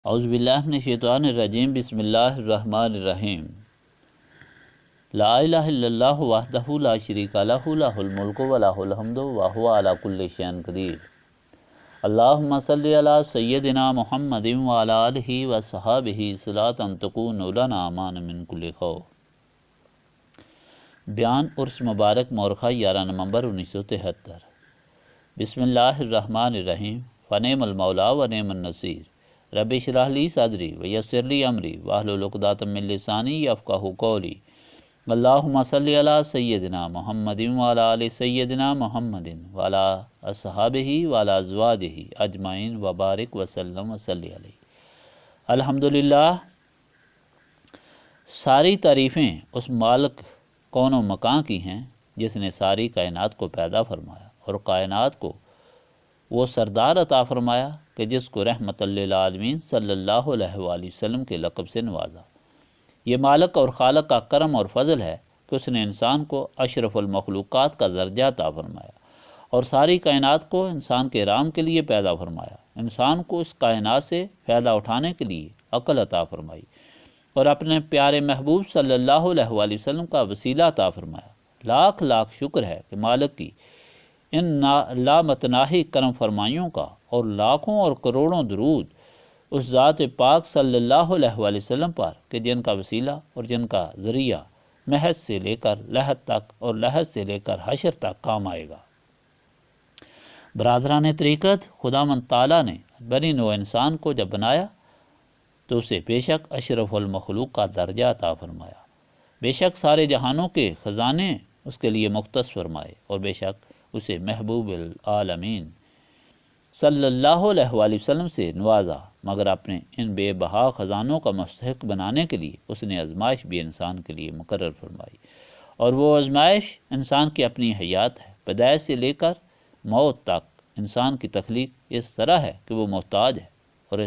اعوذ باللہ من الشیطان الرجیم بسم اللہ الرحمن الرحیم لا الہ الا اللہ وحدہ لا شریک لہ لہ الملک و لہ الحمد وہو علی کل شیء قدیر اللہم صلی علی سیدنا محمد وعلی آلہ وصحابہ صلاۃ تکون لنا امان من کل خوف۔ بیان عرس مبارک مورخہ 11 نومبر 1973۔ بسم اللہ الرحمن الرحیم فنعم المولا ونعم النصیر رب اشرح لی صدری ویسر لی امری واحلل عقدۃ من لسانی یفقہوا قولی اللہم صلی علی سیدنا محمد وعلی آل سیدنا محمد وعلی اصحابہ وعلی ازواجہ اجمعین وبارک وسلم وصلی علیہ۔ الحمدللہ، ساری تعریفیں اس مالک کون و مکان کی ہیں جس نے ساری کائنات کو پیدا فرمایا اور کائنات کو وہ سردار عطا فرمایا کہ جس کو رحمت للعالمین صلی اللہ علیہ وآلہ وسلم کے لقب سے نوازا۔ یہ مالک اور خالق کا کرم اور فضل ہے کہ اس نے انسان کو اشرف المخلوقات کا درجہ عطا فرمایا اور ساری کائنات کو انسان کے رام کے لیے پیدا فرمایا۔ انسان کو اس کائنات سے فائدہ اٹھانے کے لیے عقل عطا فرمائی اور اپنے پیارے محبوب صلی اللہ علیہ وآلہ وسلم کا وسیلہ عطا فرمایا۔ لاکھ لاکھ شکر ہے کہ مالک کی ان لامتناہی کرم فرمائیوں کا اور لاکھوں اور کروڑوں درود اس ذات پاک صلی اللہ علیہ وآلہ وسلم پر کہ جن کا وسیلہ اور جن کا ذریعہ محض سے لے کر لحد تک اور لحد سے لے کر حشر تک کام آئے گا۔ برادران طریقت، خداوند تعالیٰ نے بنی نوع انسان کو جب بنایا تو اسے بے شک اشرف المخلوق کا درجہ عطا فرمایا، بے شک سارے جہانوں کے خزانے اس کے لیے مختص فرمائے اور بے شک اسے محبوب العالمین صلی اللہ علیہ وآلہ وسلم سے نوازا، مگر اپنے ان بے بہا خزانوں کا مستحق بنانے کے لیے اس نے آزمائش بھی انسان کے لیے مقرر فرمائی، اور وہ آزمائش انسان کی اپنی حیات ہے۔ پیدائش سے لے کر موت تک انسان کی تخلیق اس طرح ہے کہ وہ محتاج ہے اور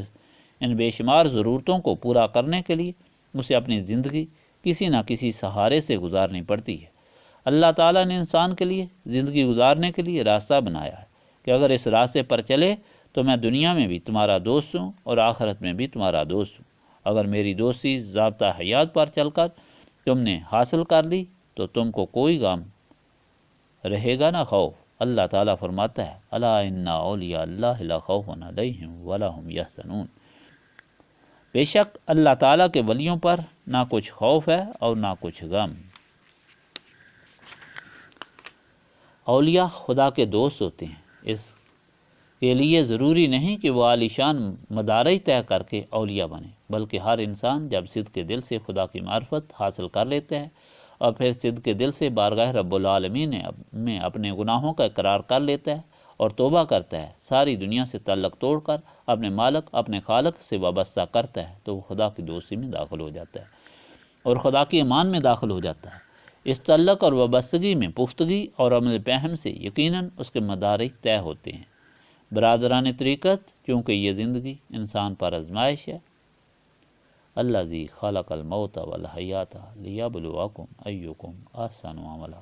ان بے شمار ضرورتوں کو پورا کرنے کے لیے اسے اپنی زندگی کسی نہ کسی سہارے سے گزارنی پڑتی ہے۔ اللہ تعالیٰ نے انسان کے لیے زندگی گزارنے کے لیے راستہ بنایا ہے کہ اگر اس راستے پر چلے تو میں دنیا میں بھی تمہارا دوست ہوں اور آخرت میں بھی تمہارا دوست ہوں۔ اگر میری دوستی ضابطہ حیات پر چل کر تم نے حاصل کر لی تو تم کو کوئی غم رہے گا نہ خوف۔ اللہ تعالیٰ فرماتا ہے الا ان اولیاء اللہ لا خوف علیہم ولا هم یحزنون، بے شک اللہ تعالیٰ کے ولیوں پر نہ کچھ خوف ہے اور نہ کچھ غم۔ اولیاء خدا کے دوست ہوتے ہیں، اس کے لیے ضروری نہیں کہ وہ عالیشان مدارج طے کر کے اولیاء بنے، بلکہ ہر انسان جب صدق کے دل سے خدا کی معرفت حاصل کر لیتا ہے اور پھر صدق کے دل سے بارگاہ رب العالمین میں اپنے گناہوں کا اقرار کر لیتا ہے اور توبہ کرتا ہے، ساری دنیا سے تعلق توڑ کر اپنے مالک اپنے خالق سے وابستہ کرتا ہے، تو وہ خدا کی دوستی میں داخل ہو جاتا ہے اور خدا کی امان میں داخل ہو جاتا ہے۔ اس تعلق اور وابستگی میں پختگی اور عمل پہم سے یقیناً اس کے مدارج طے ہوتے ہیں۔ برادران طریقت، چونکہ یہ زندگی انسان پر آزمائش ہے، الذی خلق الموت والحیات لیبلوکم ایکم احسن عملا،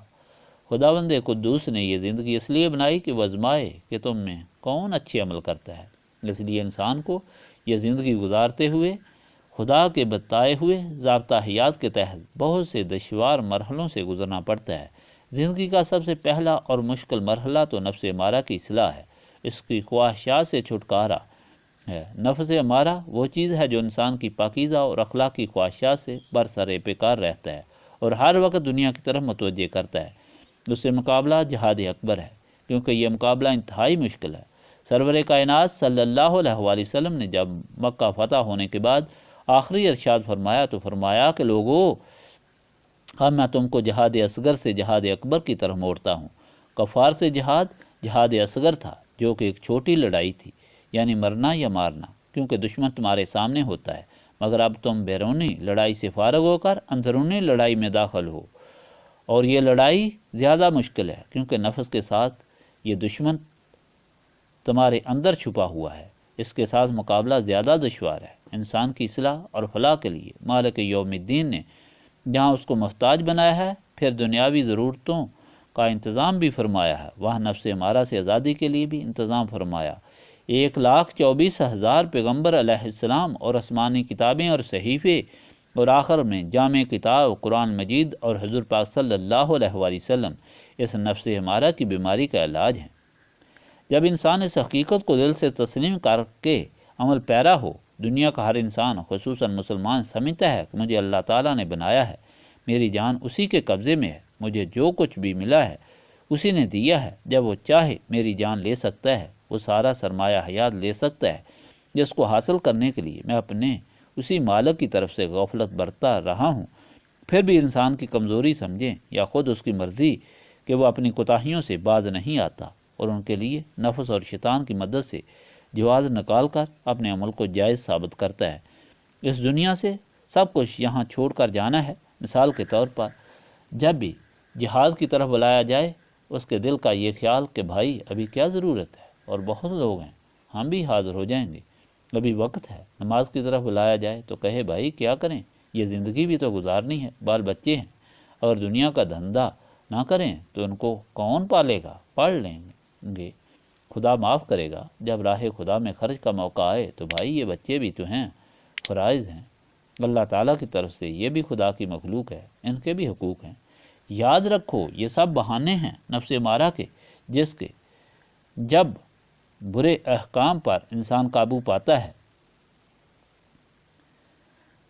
خداوند قدوس نے یہ زندگی اس لیے بنائی کہ وہ آزمائے کہ تم میں کون اچھے عمل کرتا ہے۔ اس لیے انسان کو یہ زندگی گزارتے ہوئے خدا کے بتائے ہوئے ضابطہ حیات کے تحت بہت سے دشوار مرحلوں سے گزرنا پڑتا ہے۔ زندگی کا سب سے پہلا اور مشکل مرحلہ تو نفس امارہ کی اصلاح ہے، اس کی خواہشات سے چھٹکارا ہے۔ نفس امارہ وہ چیز ہے جو انسان کی پاکیزہ اور اخلاقی خواہشات سے برسر پیکار رہتا ہے اور ہر وقت دنیا کی طرف متوجہ کرتا ہے۔ اس سے مقابلہ جہاد اکبر ہے، کیونکہ یہ مقابلہ انتہائی مشکل ہے۔ سرور کائنات صلی اللہ علیہ وآلہ وسلم نے جب مکہ فتح ہونے کے بعد آخری ارشاد فرمایا تو فرمایا کہ لوگو، اب میں تم کو جہاد اصغر سے جہاد اکبر کی طرف موڑتا ہوں۔ کفار سے جہاد اصغر تھا، جو کہ ایک چھوٹی لڑائی تھی، یعنی مرنا یا مارنا، کیونکہ دشمن تمہارے سامنے ہوتا ہے، مگر اب تم بیرونی لڑائی سے فارغ ہو کر اندرونی لڑائی میں داخل ہو، اور یہ لڑائی زیادہ مشکل ہے کیونکہ نفس کے ساتھ یہ دشمن تمہارے اندر چھپا ہوا ہے، اس کے ساتھ مقابلہ زیادہ دشوار ہے۔ انسان کی اصلاح اور فلاح کے لیے مالک یوم الدین نے جہاں اس کو محتاج بنایا ہے، پھر دنیاوی ضرورتوں کا انتظام بھی فرمایا ہے، وہاں نفس امارہ سے آزادی کے لیے بھی انتظام فرمایا۔ 1,24,000 پیغمبر علیہ السلام اور آسمانی کتابیں اور صحیفے، اور آخر میں جامع کتاب قرآن مجید اور حضور پاک صلی اللہ علیہ وآلہ وسلم اس نفس ہمارا کی بیماری کا علاج ہے۔ جب انسان اس حقیقت کو دل سے تسلیم کر کے عمل پیرا ہو، دنیا کا ہر انسان خصوصاً مسلمان سمجھتا ہے کہ مجھے اللہ تعالیٰ نے بنایا ہے، میری جان اسی کے قبضے میں ہے، مجھے جو کچھ بھی ملا ہے اسی نے دیا ہے، جب وہ چاہے میری جان لے سکتا ہے، وہ سارا سرمایہ حیات لے سکتا ہے، جس کو حاصل کرنے کے لیے میں اپنے اسی مالک کی طرف سے غفلت برتتا رہا ہوں۔ پھر بھی انسان کی کمزوری سمجھیں یا خود اس کی مرضی کہ وہ اپنی کوتاہیوں سے باز نہیں آتا، اور ان کے لیے نفس اور شیطان کی مدد سے جواز نکال کر اپنے عمل کو جائز ثابت کرتا ہے۔ اس دنیا سے سب کچھ یہاں چھوڑ کر جانا ہے۔ مثال کے طور پر جب بھی جہاد کی طرف بلایا جائے، اس کے دل کا یہ خیال کہ بھائی ابھی کیا ضرورت ہے، اور بہت لوگ ہیں، ہم بھی حاضر ہو جائیں گے، ابھی وقت ہے۔ نماز کی طرف بلایا جائے تو کہے بھائی کیا کریں، یہ زندگی بھی تو گزارنی ہے، بال بچے ہیں، اگر دنیا کا دھندا نہ کریں تو ان کو کون پالے گا، پڑھ لیں گے، خدا معاف کرے گا۔ جب راہ خدا میں خرچ کا موقع آئے تو بھائی یہ بچے بھی تو ہیں، فرائض ہیں اللہ تعالیٰ کی طرف سے، یہ بھی خدا کی مخلوق ہے، ان کے بھی حقوق ہیں۔ یاد رکھو یہ سب بہانے ہیں نفس مارا کے، جس کے جب برے احکام پر انسان قابو پاتا ہے،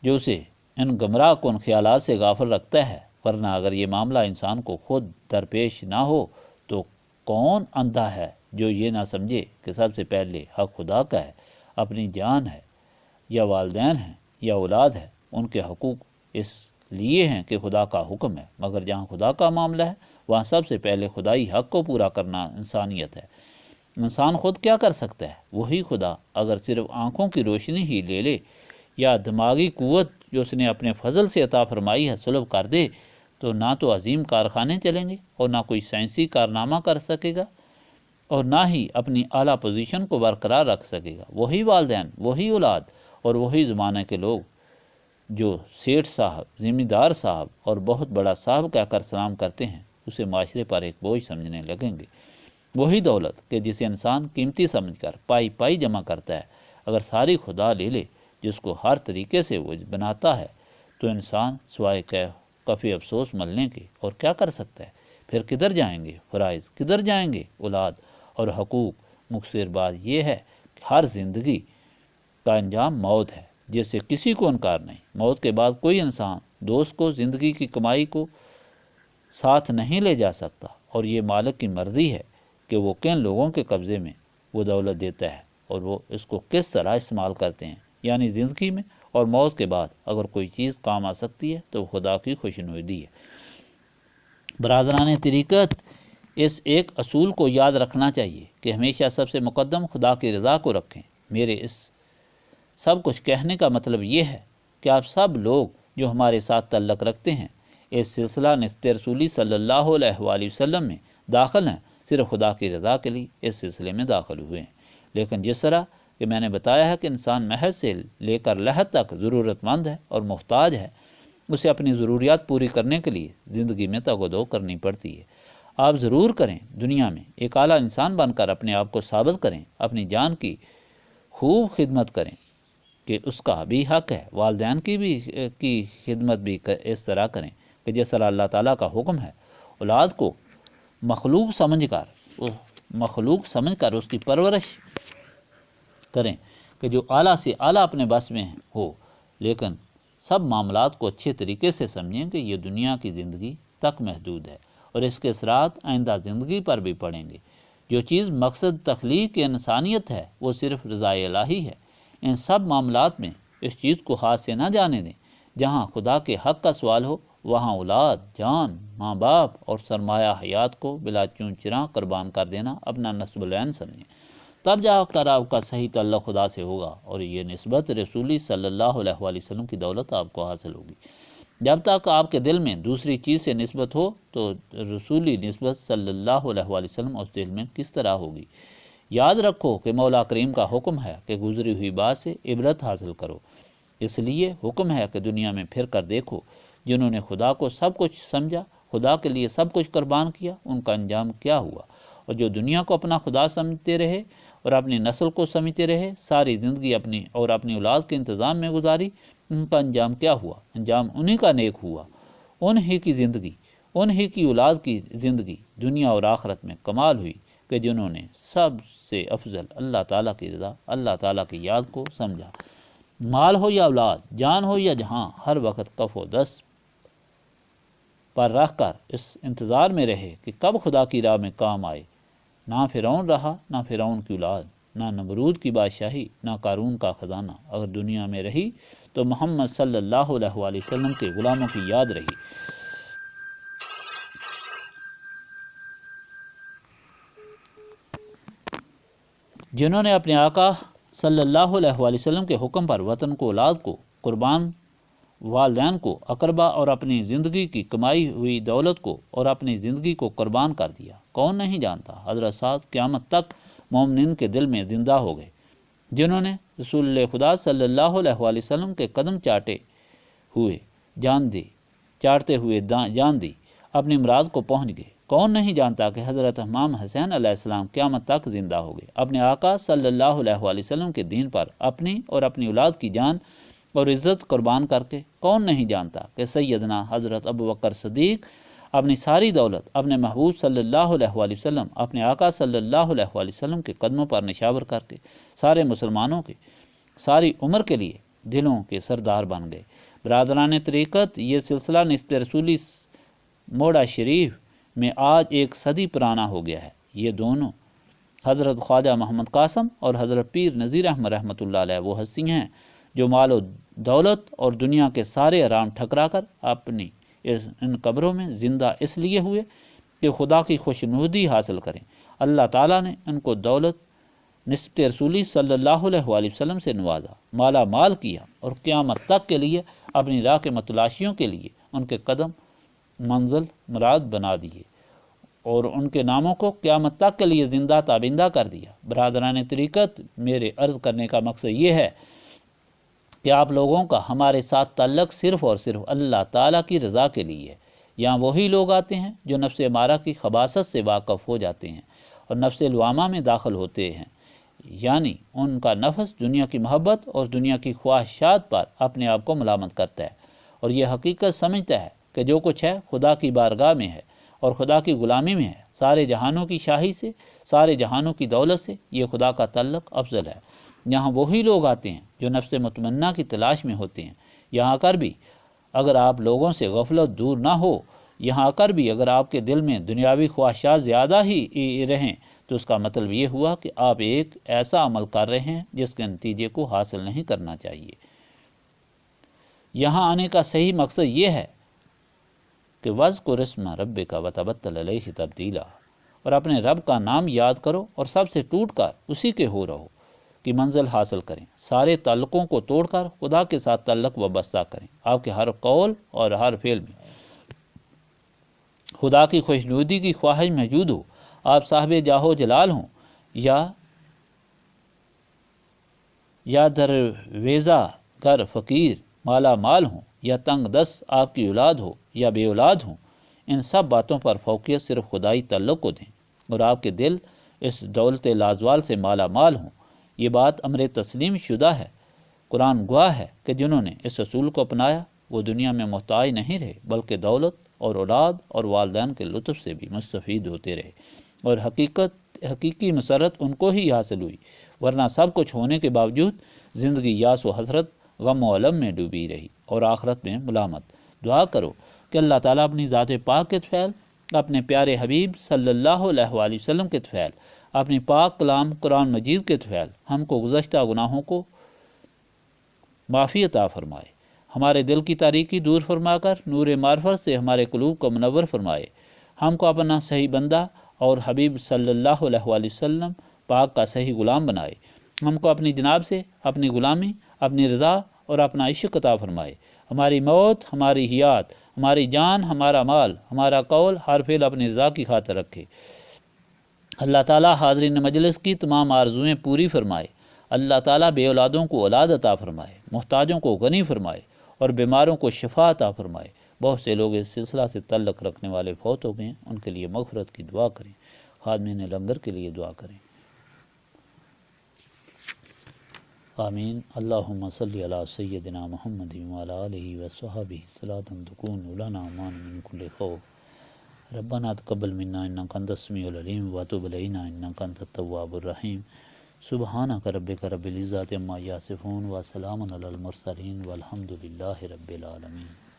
جو اسے ان گمراہ کن خیالات سے غافل رکھتا ہے، ورنہ اگر یہ معاملہ انسان کو خود درپیش نہ ہو تو کون اندھا ہے جو یہ نہ سمجھے کہ سب سے پہلے حق خدا کا ہے، اپنی جان ہے یا والدین ہیں یا اولاد ہے، ان کے حقوق اس لیے ہیں کہ خدا کا حکم ہے، مگر جہاں خدا کا معاملہ ہے وہاں سب سے پہلے خدائی حق کو پورا کرنا انسانیت ہے۔ انسان خود کیا کر سکتا ہے؟ وہی خدا اگر صرف آنکھوں کی روشنی ہی لے لے یا دماغی قوت جو اس نے اپنے فضل سے عطا فرمائی ہے سلب کر دے، تو نہ تو عظیم کارخانے چلیں گے اور نہ کوئی سائنسی کارنامہ کر سکے گا، اور نہ ہی اپنی اعلیٰ پوزیشن کو برقرار رکھ سکے گا۔ وہی والدین، وہی اولاد اور وہی زمانے کے لوگ جو سیٹھ صاحب، ذمہ دار صاحب اور بہت بڑا صاحب کہہ کر سلام کرتے ہیں، اسے معاشرے پر ایک بوجھ سمجھنے لگیں گے۔ وہی دولت کہ جسے انسان قیمتی سمجھ کر پائی پائی جمع کرتا ہے، اگر ساری خدا لے لے جس کو ہر طریقے سے وہ بناتا ہے، تو انسان سوائے کفی افسوس ملنے کے اور کیا کر سکتا ہے؟ پھر کدھر جائیں گے فرائض، کدھر جائیں گے اولاد اور حقوق؟ مختصر بات یہ ہے کہ ہر زندگی کا انجام موت ہے، جس سے کسی کو انکار نہیں۔ موت کے بعد کوئی انسان دوست کو زندگی کی کمائی کو ساتھ نہیں لے جا سکتا، اور یہ مالک کی مرضی ہے کہ وہ کن لوگوں کے قبضے میں وہ دولت دیتا ہے اور وہ اس کو کس طرح استعمال کرتے ہیں، یعنی زندگی میں اور موت کے بعد اگر کوئی چیز کام آ سکتی ہے تو خدا کی خوشنودی ہے۔ برادران طریقت، اس ایک اصول کو یاد رکھنا چاہیے کہ ہمیشہ سب سے مقدم خدا کی رضا کو رکھیں۔ میرے اس سب کچھ کہنے کا مطلب یہ ہے کہ آپ سب لوگ جو ہمارے ساتھ تعلق رکھتے ہیں اس سلسلہ نسبت رسولی صلی اللہ علیہ وآلہ وسلم میں داخل ہیں، صرف خدا کی رضا کے لیے اس سلسلے میں داخل ہوئے ہیں۔ لیکن جس طرح کہ میں نے بتایا ہے کہ انسان محض سے لے کر لحد تک ضرورت مند ہے اور محتاج ہے، اسے اپنی ضروریات پوری کرنے کے لیے زندگی میں تگ و دو کرنی پڑتی ہے۔ آپ ضرور کریں، دنیا میں ایک اعلیٰ انسان بن کر اپنے آپ کو ثابت کریں، اپنی جان کی خوب خدمت کریں کہ اس کا بھی حق ہے، والدین کی خدمت بھی اس طرح کریں کہ جس طرح اللہ تعالیٰ کا حکم ہے۔ اولاد کو مخلوق سمجھ کر اس کی پرورش کریں کہ جو اعلیٰ سے اعلیٰ اپنے بس میں ہو، لیکن سب معاملات کو اچھے طریقے سے سمجھیں کہ یہ دنیا کی زندگی تک محدود ہے اور اس کے اثرات آئندہ زندگی پر بھی پڑیں گے۔ جو چیز مقصد تخلیق انسانیت ہے وہ صرف رضا الہی ہے۔ ان سب معاملات میں اس چیز کو ہاتھ سے نہ جانے دیں۔ جہاں خدا کے حق کا سوال ہو وہاں اولاد، جان، ماں باپ اور سرمایہ حیات کو بلا چون چراں قربان کر دینا اپنا نصب العین سمجھیں، تب جا کر آپ کا صحیح تعلق خدا سے ہوگا اور یہ نسبت رسولی صلی اللہ علیہ وآلہ وسلم کی دولت آپ کو حاصل ہوگی۔ جب تک آپ کے دل میں دوسری چیز سے نسبت ہو تو رسولی نسبت صلی اللہ علیہ وآلہ وسلم اس دل میں کس طرح ہوگی؟ یاد رکھو کہ مولا کریم کا حکم ہے کہ گزری ہوئی بات سے عبرت حاصل کرو۔ اس لیے حکم ہے کہ دنیا میں پھر کر دیکھو، جنہوں نے خدا کو سب کچھ سمجھا، خدا کے لیے سب کچھ قربان کیا، ان کا انجام کیا ہوا، اور جو دنیا کو اپنا خدا سمجھتے رہے اور اپنی نسل کو سمجھتے رہے، ساری زندگی اپنی اور اپنی اولاد کے انتظام میں گزاری، ان کا انجام کیا ہوا؟ انجام انہی کا نیک ہوا، انہی کی زندگی، انہی کی اولاد کی زندگی دنیا اور آخرت میں کمال ہوئی کہ جنہوں نے سب سے افضل اللہ تعالیٰ کی رضا، اللہ تعالیٰ کی یاد کو سمجھا۔ مال ہو یا اولاد، جان ہو یا جہاں، ہر وقت کف و دست پر رکھ کر اس انتظار میں رہے کہ کب خدا کی راہ میں کام آئے۔ نہ فرعون رہا، نہ فرعون کی اولاد، نہ نمرود کی بادشاہی، نہ قارون کا خزانہ، اگر دنیا میں رہی تو محمد صلی اللہ علیہ وآلہ وسلم کے غلاموں کی یاد رہی۔ جنہوں نے اپنے آقا صلی اللہ علیہ وآلہ وسلم کے حکم پر وطن کو، اولاد کو قربان، والدین کو، اقربا اور اپنی زندگی کی کمائی ہوئی دولت کو اور اپنی زندگی کو قربان کر دیا، کون نہیں جانتا؟ حضرت سعد قیامت تک مومنین کے دل میں زندہ ہو گئے۔ جنہوں نے رسول اللہ خدا صلی اللہ علیہ وآلہ وسلم کے قدم چاٹتے ہوئے جان دی، اپنی مراد کو پہنچ گئے، کون نہیں جانتا کہ حضرت امام حسین علیہ السلام قیامت تک زندہ ہو گئے، اپنے آقا صلی اللہ علیہ وآلہ وسلم کے دین پر اپنی اور اپنی اولاد کی جان اور عزت قربان کر کے، کون نہیں جانتا کہ سیدنا حضرت ابوبکر صدیق اپنی ساری دولت اپنے محبوب صلی اللہ علیہ وآلہ وسلم، اپنے آقا صلی اللہ علیہ وآلہ وسلم کے قدموں پر نشاور کر کے سارے مسلمانوں کے ساری عمر کے لیے دلوں کے سردار بن گئے۔ برادران طریقت، یہ سلسلہ نسبت رسولی موڑا شریف میں آج ایک صدی پرانا ہو گیا ہے۔ یہ دونوں حضرت خواجہ محمد قاسم اور حضرت پیر نذیر احمد رحمۃ اللہ علیہ وہ ہستی ہیں جو مال و دولت اور دنیا کے سارے آرام ٹھکرا کر اپنی ان قبروں میں زندہ اس لیے ہوئے کہ خدا کی خوشنودی حاصل کریں۔ اللہ تعالیٰ نے ان کو دولت نسبت رسولی صلی اللہ علیہ وآلہ وسلم سے نوازا، مالا مال کیا، اور قیامت تک کے لیے اپنی راہ کے متلاشیوں کے لیے ان کے قدم منزل مراد بنا دیے اور ان کے ناموں کو قیامت تک کے لیے زندہ تابندہ کر دیا۔ برادران طریقت، میرے عرض کرنے کا مقصد یہ ہے کہ آپ لوگوں کا ہمارے ساتھ تعلق صرف اور صرف اللہ تعالیٰ کی رضا کے لیے ہے۔ یہاں وہی لوگ آتے ہیں جو نفس امارہ کی خباثت سے واقف ہو جاتے ہیں اور نفس لوامہ میں داخل ہوتے ہیں، یعنی ان کا نفس دنیا کی محبت اور دنیا کی خواہشات پر اپنے آپ کو ملامت کرتا ہے اور یہ حقیقت سمجھتا ہے کہ جو کچھ ہے خدا کی بارگاہ میں ہے اور خدا کی غلامی میں ہے۔ سارے جہانوں کی شاہی سے، سارے جہانوں کی دولت سے یہ خدا کا تعلق افضل ہے۔ یہاں وہی لوگ آتے ہیں جو نفس مطمئنہ کی تلاش میں ہوتے ہیں۔ یہاں کر بھی اگر آپ لوگوں سے غفلت دور نہ ہو، یہاں کر بھی اگر آپ کے دل میں دنیاوی خواہشات زیادہ ہی رہیں تو اس کا مطلب یہ ہوا کہ آپ ایک ایسا عمل کر رہے ہیں جس کے نتیجے کو حاصل نہیں کرنا چاہیے۔ یہاں آنے کا صحیح مقصد یہ ہے کہ وَاذْكُرِ اسْمَ رَبِّكَ وَتَبَتَّلْ إِلَيْهِ تَبْتِيلًا، اور اپنے رب کا نام یاد کرو اور سب سے ٹوٹ کر اسی کے ہو رہو کی منزل حاصل کریں۔ سارے تعلقوں کو توڑ کر خدا کے ساتھ تعلق وابستہ کریں۔ آپ کے ہر قول اور ہر فعل میں خدا کی خوشنودی کی خواہش موجود ہو۔ آپ صاحب جاہ و جلال ہوں یا درویزہ گر فقیر مالا مال ہوں یا تنگ دست آپ کی اولاد ہو یا بے اولاد ہوں، ان سب باتوں پر فوقیت صرف خدائی تعلق کو دیں اور آپ کے دل اس دولت لازوال سے مالا مال ہوں۔ یہ بات امر تسلیم شدہ ہے۔ قرآن گواہ ہے کہ جنہوں نے اس اصول کو اپنایا وہ دنیا میں محتاج نہیں رہے بلکہ دولت اور اولاد اور والدین کے لطف سے بھی مستفید ہوتے رہے، اور حقیقی مسرت ان کو ہی حاصل ہوئی، ورنہ سب کچھ ہونے کے باوجود زندگی یاس و حسرت، غم و علم میں ڈوبی رہی اور آخرت میں ملامت۔ دعا کرو کہ اللہ تعالیٰ اپنی ذات پاک کے طفیل، اپنے پیارے حبیب صلی اللہ علیہ وآلہ وسلم کے طفیل، اپنی پاک کلام قرآن مجید کے طفیل ہم کو گزشتہ گناہوں کو معافی عطا فرمائے، ہمارے دل کی تاریکی دور فرما کر نور معرفت سے ہمارے قلوب کو منور فرمائے، ہم کو اپنا صحیح بندہ اور حبیب صلی اللہ علیہ وآلہ وسلم پاک کا صحیح غلام بنائے، ہم کو اپنی جناب سے اپنی غلامی، اپنی رضا اور اپنا عشق عطا فرمائے، ہماری موت، ہماری حیات، ہماری جان، ہمارا مال، ہمارا قول، ہر فعل اپنی رضا کی خاطر رکھے۔ اللہ تعالیٰ حاضرین مجلس کی تمام آرزوئیں پوری فرمائے۔ اللہ تعالیٰ بے اولادوں کو اولاد عطا فرمائے، محتاجوں کو غنی فرمائے اور بیماروں کو شفا عطا فرمائے۔ بہت سے لوگ اس سلسلہ سے تعلق رکھنے والے فوت ہو گئے ہیں، ان کے لیے مغفرت کی دعا کریں۔ خادمین لنگر کے لیے دعا کریں۔ آمین۔ اللہم صلی علی سیدنا محمد وعلی آلہ وصحبہ صلاۃ تکون لنا امان من کل خوف۔ ربنا تقبل منا انک انت السمیع العلیم وتب علینا انک انت التواب الرحیم۔ سبحانک ربک رب العزۃ عما یصفون وسلام علی المرسلین والحمد للہ رب العالمین۔